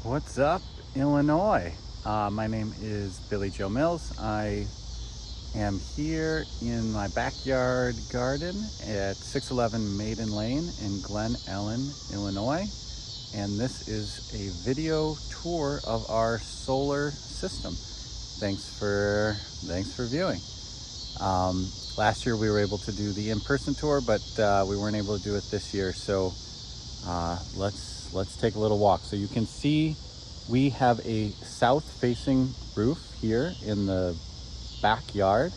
What's up, Illinois? My name is Billy Joe Mills. I am here in my backyard garden at 611 Maiden Lane in Glen, Ellyn, Illinois. And this is a video tour of our solar system. Thanks for viewing. Last year we were able to do the in-person tour, but we weren't able to do it this year. So let's take a little walk. So you can see we have a south-facing roof here in the backyard,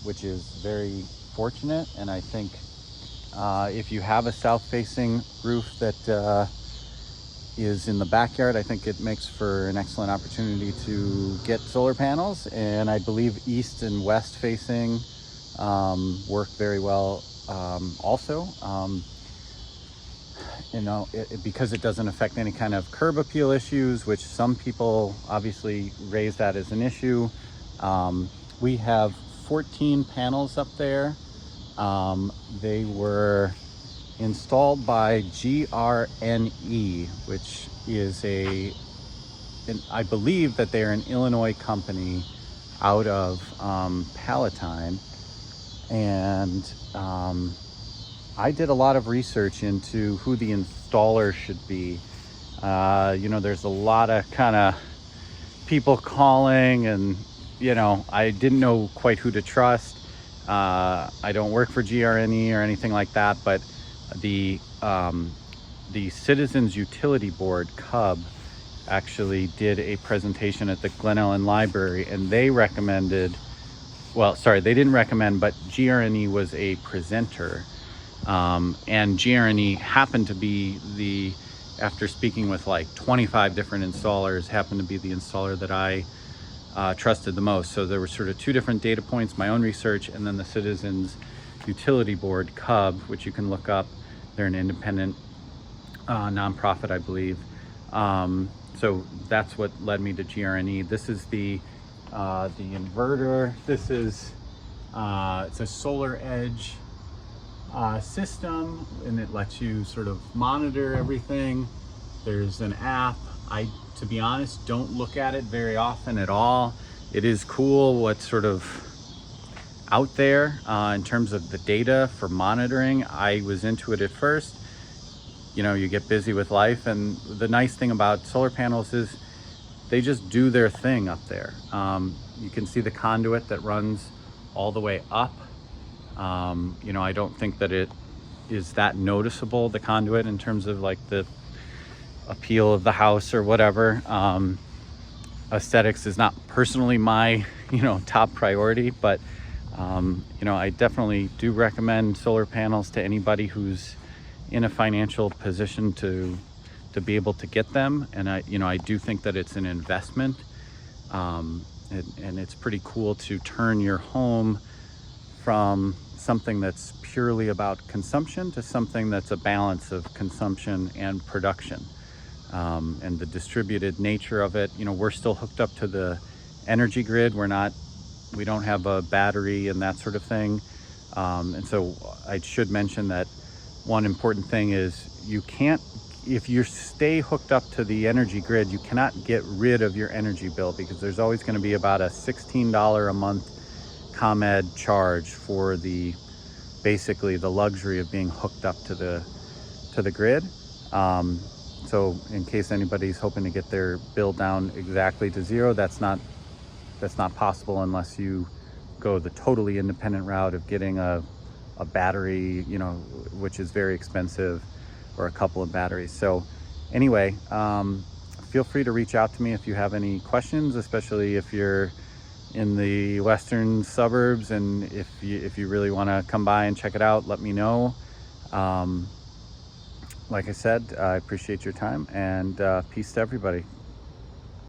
which is very fortunate. And I think if you have a south-facing roof that is in the backyard, I think it makes for an excellent opportunity to get solar panels. And I believe east and west facing work very well also. Because it doesn't affect any kind of curb appeal issues, which some people obviously raise that as an issue. We have 14 panels up there. They were installed by GRNE, which is I believe that they're an Illinois company out of Palatine. And I did a lot of research into who the installer should be. There's a lot of kind of people calling, and I didn't know quite who to trust. I don't work for GRNE or anything like that, but the Citizens Utility Board, CUB, actually did a presentation at the Glen Ellyn Library, and they recommended, they didn't recommend, but GRNE was a presenter. And GRNE happened to be after speaking with like 25 different installers, happened to be the installer that I trusted the most. So there were sort of two different data points: my own research, and then the Citizens Utility Board, CUB, which you can look up. They're an independent nonprofit, I believe. So that's what led me to GRNE. This is the inverter. This is it's a Solar Edge system, and it lets you sort of monitor everything. There's an app. I, to be honest, don't look at it very often at all. It is cool what's sort of out there in terms of the data for monitoring. I was into it at first. You get busy with life, and the nice thing about solar panels is they just do their thing up there. You can see the conduit that runs all the way up. I don't think that it is that noticeable, the conduit, in terms of like the appeal of the house or whatever. Aesthetics is not personally my, top priority, but, I definitely do recommend solar panels to anybody who's in a financial position to be able to get them. And I do think that it's an investment. And it's pretty cool to turn your home from something that's purely about consumption to something that's a balance of consumption and production. And the distributed nature of it, we're still hooked up to the energy grid. We don't have a battery and that sort of thing. And so I should mention that one important thing is if you stay hooked up to the energy grid, you cannot get rid of your energy bill, because there's always going to be about a $16 a month ComEd charge for basically the luxury of being hooked up to the grid. So in case anybody's hoping to get their bill down exactly to zero, that's not possible unless you go the totally independent route of getting a battery, which is very expensive, or a couple of batteries. So anyway, feel free to reach out to me if you have any questions, especially if you're in the western suburbs, and if you really want to come by and check it out, let me know. Like I said, I appreciate your time, and peace to everybody.